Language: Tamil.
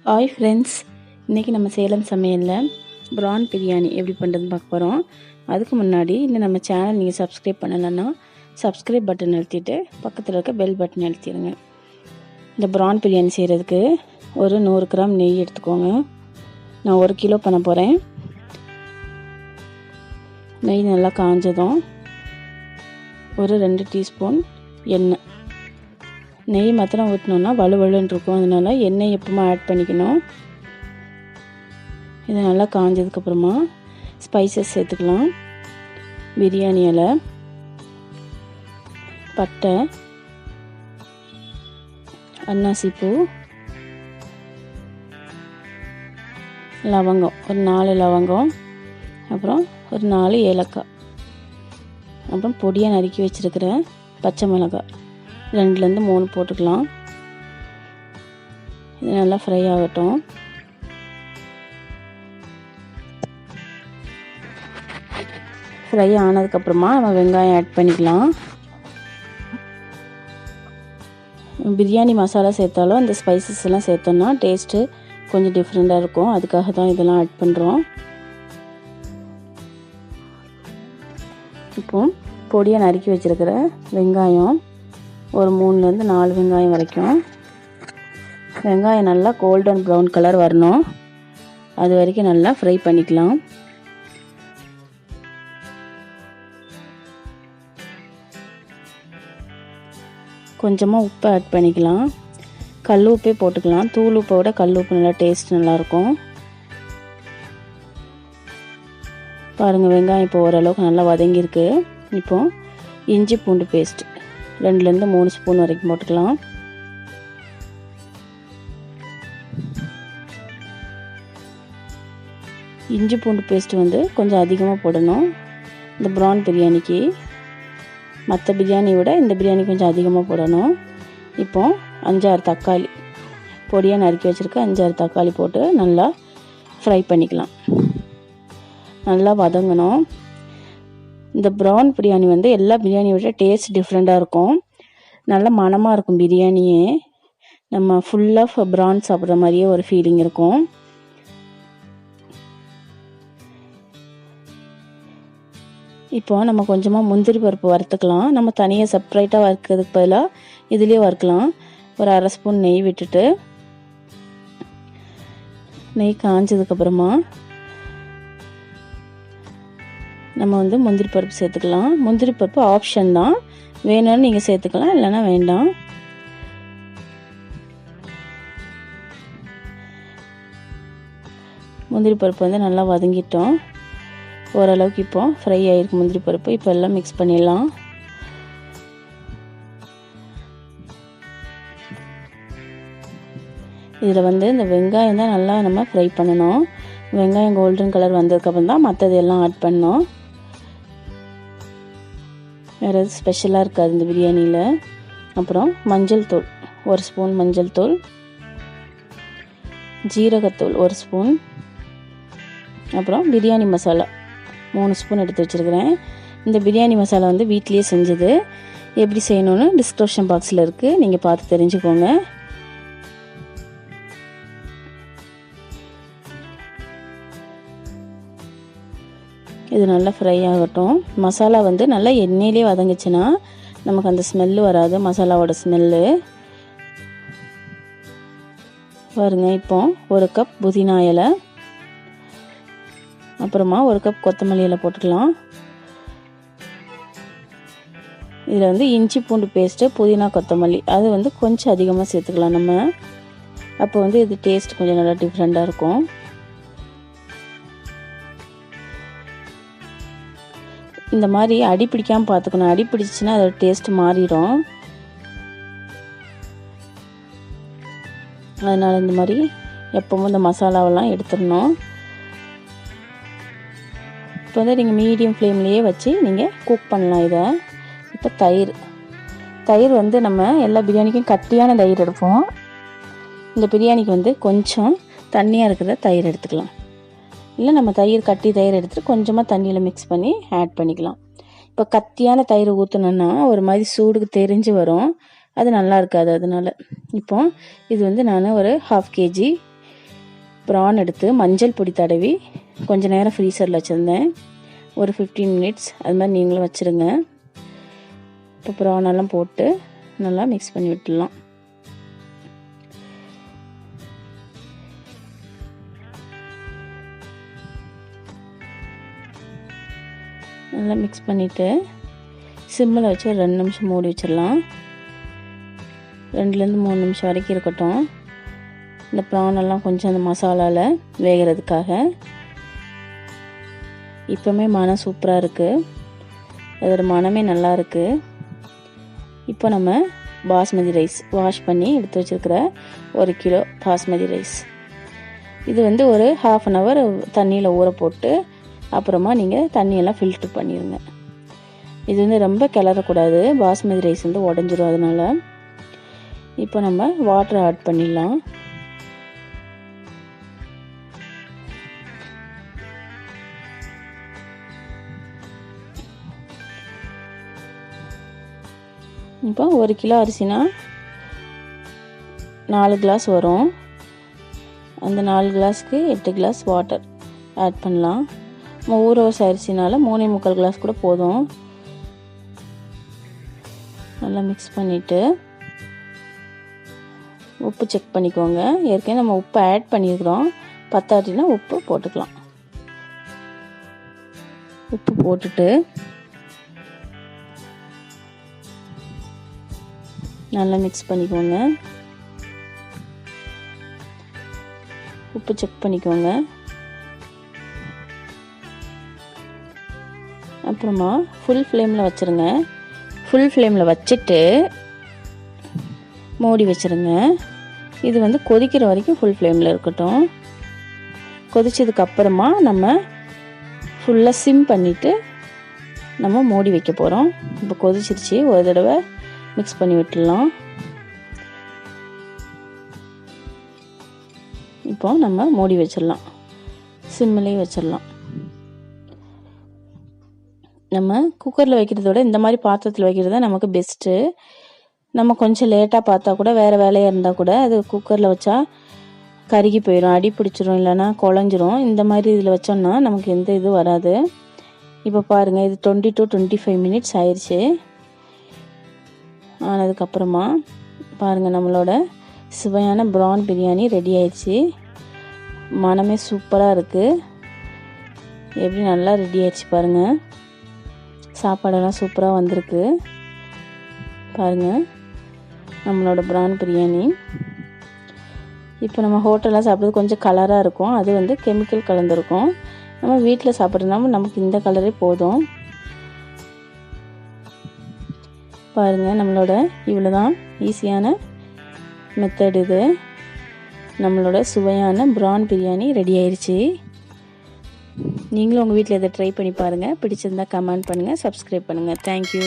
ஹாய் ஃப்ரெண்ட்ஸ், இன்றைக்கி நம்ம சேலம் சமையலில் ப்ரான் பிரியாணி எப்படி பண்ணுறதுன்னு பார்க்க போகிறோம். அதுக்கு முன்னாடி இந்த நம்ம சேனல் நீங்கள் சப்ஸ்கிரைப் பண்ணலைன்னா சப்ஸ்கிரைப் பட்டன் அழுத்திட்டு பக்கத்தில் இருக்க பெல் பட்டன் அழுத்திடுங்க. இந்த ப்ரான் பிரியாணி செய்கிறதுக்கு ஒரு 100 கிராம் நெய் எடுத்துக்கோங்க. நான் 1 கிலோ பண்ண போகிறேன். நெய் நல்லா காஞ்சதும் ஒரு 2 டீஸ்பூன் எண்ணெய். நெய் மாத்திரம் ஊற்றினோன்னா வலுவலுன்னு இருக்கும், அதனால் எண்ணெய் எப்பவுமே ஆட் பண்ணிக்கணும். இது நல்லா காஞ்சதுக்கப்புறமா ஸ்பைசஸ் சேர்த்துக்கலாம். பிரியாணி இலை, பட்டை, அன்னாசிப்பூ, லவங்கம் ஒரு 4 லவங்கம், அப்புறம் ஒரு 4 ஏலக்காய், அப்புறம் பொடியாக நறுக்கி வச்சுருக்கிற பச்சை மிளகாய் 2லேருந்து 3 போட்டுக்கலாம். இது நல்லா ஃப்ரை ஆகட்டும். ஃப்ரை ஆனதுக்கப்புறமா நம்ம வெங்காயம் ஆட் பண்ணிக்கலாம். பிரியாணி மசாலா சேர்த்தாலும் அந்த ஸ்பைசஸ் எல்லாம் சேர்த்தோம்னா டேஸ்ட்டு கொஞ்சம் டிஃப்ரெண்ட்டாக இருக்கும். அதுக்காக தான் இதெல்லாம் ஆட் பண்ணுறோம். இப்போ பொடியாக நறுக்கி வச்சுருக்கிற வெங்காயம் ஒரு 3லேருந்து 4 வெங்காயம் வரைக்கும். வெங்காயம் நல்லா கோல்டன் ப்ரௌன் கலர் வரணும், அது வரைக்கும் நல்லா ஃப்ரை பண்ணிக்கலாம். கொஞ்சமாக உப்பு ஆட் பண்ணிக்கலாம். கல் உப்பே போட்டுக்கலாம். தூள் உப்பை விட கல் உப்பு நல்லா டேஸ்ட் நல்லாயிருக்கும். பாருங்கள், வெங்காயம் இப்போ ஓரளவுக்கு நல்லா வதங்கியிருக்கு. இப்போது இஞ்சி பூண்டு பேஸ்ட் 2லேருந்து 3 ஸ்பூன் வரைக்கும் போட்டுக்கலாம். இஞ்சி பூண்டு பேஸ்ட் கொஞ்சம் அதிகமாக போடணும். இந்த ப்ரான் பிரியாணிக்கு மற்ற பிரியாணியை விட இந்த பிரியாணி கொஞ்சம் அதிகமாக போடணும். இப்போது 5-6 தக்காளி பொடியாக நறுக்கி வச்சுருக்க 5-6 தக்காளி போட்டு நல்லா ஃப்ரை பண்ணிக்கலாம். நல்லா வதங்கணும். இந்த ப்ரான் பிரியாணி எல்லா பிரியாணியை விட டேஸ்ட் டிஃப்ரெண்ட்டாக இருக்கும். நல்ல மணமாக இருக்கும் பிரியாணியே. நம்ம ஃபுல்லாக ப்ரான் சாப்பிட்ற மாதிரியே ஒரு ஃபீலிங் இருக்கும். இப்போ நம்ம கொஞ்சமாக முந்திரி பருப்பு வறுத்துக்கலாம். நம்ம தனியாக செப்ரேட்டாக வறுக்கிறதுக்கு பதிலாக இதுலேயே வறுக்கலாம். ஒரு 1/2 ஸ்பூன் நெய் விட்டுட்டு, நெய் காஞ்சதுக்கப்புறமா நம்ம முந்திரி பருப்பு சேர்த்துக்கலாம். முந்திரி பருப்பு ஆப்ஷன் தான், வேணும்னு நீங்கள் சேர்த்துக்கலாம், இல்லைன்னா வேண்டாம். முந்திரி பருப்பு நல்லா வதங்கிட்டோம். ஓரளவுக்கு இப்போ ஃப்ரை ஆகிருக்கு முந்திரி பருப்பு. இப்போ எல்லாம் மிக்ஸ் பண்ணிடலாம். இதில் இந்த வெங்காயம் தான் நல்லா நம்ம ஃப்ரை பண்ணணும். வெங்காயம் கோல்டன் கலர் வந்ததுக்கப்புறம் தான் மற்றது எல்லாம் ஆட் பண்ணோம். வேறு எதுவும் ஸ்பெஷலாக இருக்காது இந்த பிரியாணியில். அப்புறம் மஞ்சள் தூள் 1 ஸ்பூன், மஞ்சள் தூள், ஜீரகத்தூள் 1 ஸ்பூன், அப்புறம் பிரியாணி மசாலா 3 ஸ்பூன் எடுத்து வச்சுருக்கிறேன். இந்த பிரியாணி மசாலா வீட்டிலேயே செஞ்சது. எப்படி செய்யணும்னு டிஸ்கிரிப்ஷன் பாக்ஸில் இருக்குது, நீங்கள் பார்த்து தெரிஞ்சுக்கோங்க. இது நல்லா ஃப்ரை ஆகட்டும். மசாலா நல்லா எண்ணெயிலே வதங்குச்சுன்னா நமக்கு அந்த ஸ்மெல்லு வராது, மசாலாவோட ஸ்மெல்லு. பாருங்க, இப்போ 1 கப் புதினா இலை, அப்புறமா 1 கப் கொத்தமல்லி இலை போட்டுக்கலாம். இதில் இஞ்சி பூண்டு பேஸ்ட்டு, புதினா, கொத்தமல்லி அது கொஞ்சம் அதிகமாக சேர்த்துக்கலாம் நம்ம. அப்போ இது டேஸ்ட் கொஞ்சம் நல்லா டிஃப்ரெண்ட்டாக இருக்கும். இந்த மாதிரி அடி பிடிக்காமல் பார்த்துக்கணும். அடி பிடிச்சின்னா அதோட டேஸ்ட் மாறிடும். அதனால் இந்த மாதிரி எப்பவும் இந்த மசாலாவெல்லாம் எடுத்துடணும். இப்போ நீங்கள் மீடியம் ஃப்ளேம்லேயே வச்சு நீங்கள் குக் பண்ணலாம் இதை. இப்போ தயிர் நம்ம எல்லா பிரியாணிக்கும் கட்டியான தயிர் எடுப்போம். இந்த பிரியாணிக்கு கொஞ்சம் தண்ணியாக இருக்கிற தயிர் எடுத்துக்கலாம். இல்லை நம்ம கட்டி தயிர் எடுத்துகிட்டு கொஞ்சமாக தண்ணியில் மிக்ஸ் பண்ணி ஆட் பண்ணிக்கலாம். இப்போ கத்தியான தயிர் ஊற்றினோன்னா ஒரு மாதிரி சூடுக்கு தெரிஞ்சு வரும், அது நல்லா இருக்காது. அதனால் இப்போ இது நான் ஒரு 1/2 kg ப்ரான் எடுத்து மஞ்சள் பொடி தடவி கொஞ்சம் நேரம் ஃப்ரீசரில் வச்சுருந்தேன். ஒரு 15 மினிட்ஸ் அது மாதிரி நீங்களும் வச்சுருங்க. இப்போ ப்ரானெல்லாம் போட்டு நல்லா மிக்ஸ் பண்ணி விட்டுடலாம். நல்லா மிக்ஸ் பண்ணிவிட்டு சிம்மில் வச்சு ஒரு 2 நிமிஷம் மூடி வச்சிடலாம். 2லேருந்து 3 நிமிஷம் வரைக்கும் இருக்கட்டும். இந்த ப்ரானெல்லாம் கொஞ்சம் அந்த மசாலாவில் வேகிறதுக்காக. இப்போவுமே மனம் சூப்பராக இருக்குது, அதோட மனமே நல்லா இருக்குது. இப்போ நம்ம பாஸ்மதி ரைஸ் வாஷ் பண்ணி எடுத்து வச்சுருக்கிற 1 கிலோ பாஸ்மதி ரைஸ், இது வந்து ஒரு 1/2 hour தண்ணியில் ஊற போட்டு அப்புறமா நீங்கள் தண்ணியெல்லாம் ஃபில்ட்ரு பண்ணிடுங்க. இது வந்து ரொம்ப கிளறக்கூடாது, பாஸ்மதி ரைஸ் வந்து உடஞ்சிரும். அதனால் இப்போ நம்ம வாட்டர் ஆட் பண்ணிடலாம். இப்போ 1 கிலோ அரிசினா 4 கிளாஸ் வரும். அந்த 4 கிளாஸ்க்கு 8 கிளாஸ் வாட்டர் ஆட் பண்ணலாம். நம்ம ஊற வச்ச அரிசினால 3.25 கிளாஸ் கூட போதும். நல்லா மிக்ஸ் பண்ணிவிட்டு உப்பு செக் பண்ணிக்கோங்க. ஏற்கனவே நம்ம உப்பு ஆட் பண்ணியிருக்கிறோம், பத்தாட்டினா உப்பு போட்டுக்கலாம். உப்பு போட்டுட்டு நல்லா மிக்ஸ் பண்ணிக்கோங்க. உப்பு செக் பண்ணிக்கோங்க. அப்புறமா ஃபுல் ஃப்ளேமில் வச்சுருங்க. ஃபுல் ஃப்ளேமில் வச்சுட்டு மூடி வச்சுருங்க. இது வந்து கொதிக்கிற வரைக்கும் ஃபுல் ஃப்ளேமில் இருக்கட்டும். கொதிச்சதுக்கப்புறமா நம்ம ஃபுல்லாக சிம் பண்ணிவிட்டு நம்ம மூடி வைக்க போகிறோம். இப்போ கொதிச்சிருச்சு, ஒரு தடவை மிக்ஸ் பண்ணி விட்டுடலாம். இப்போ நம்ம மூடி வச்சிடலாம், சிம்மிலே வச்சிடலாம். நம்ம குக்கரில் வைக்கிறத விட இந்த மாதிரி பாத்திரத்தில் வைக்கிறது தான் நமக்கு பெஸ்ட்டு. நம்ம கொஞ்சம் லேட்டாக பார்த்தா கூட, வேறு வேலையாக இருந்தால் கூட, அது குக்கரில் வச்சா கருகி போயிடும், அடி பிடிச்சிரும், இல்லைன்னா குழஞ்சிரும். இந்த மாதிரி இதில் வச்சோம்னா நமக்கு எந்த இதுவும் வராது. இப்போ பாருங்கள், இது 20 to 25 மினிட்ஸ் ஆயிடுச்சு. ஆனதுக்கப்புறமா பாருங்கள், நம்மளோட சுவையான ப்ரான் பிரியாணி ரெடி ஆயிடுச்சு. மனமே சூப்பராக இருக்குது. எப்படி நல்லா ரெடி ஆயிடுச்சு பாருங்கள். சாப்பாடெல்லாம் சூப்பராக வந்திருக்கு பாருங்கள், நம்மளோட ப்ரான் பிரியாணி. இப்போ நம்ம ஹோட்டலில் சாப்பிட்றது கொஞ்சம் கலராக இருக்கும், அது வந்து கெமிக்கல் கலந்துருக்கும். நம்ம வீட்டில் சாப்பிட்றதுனால நமக்கு இந்த கலரே போதும். பாருங்கள், நம்மளோட இவ்வளோ தான் ஈஸியான மெத்தட் இது. நம்மளோட சுவையான ப்ரான் பிரியாணி ரெடி ஆயிடுச்சு. நீங்களும் உங்கள் வீட்டில் இதை ட்ரை பண்ணி பாருங்கள். பிடிச்சிருந்தா கமெண்ட் பண்ணுங்கள், சப்ஸ்கிரைப் பண்ணுங்கள். தேங்க்யூ.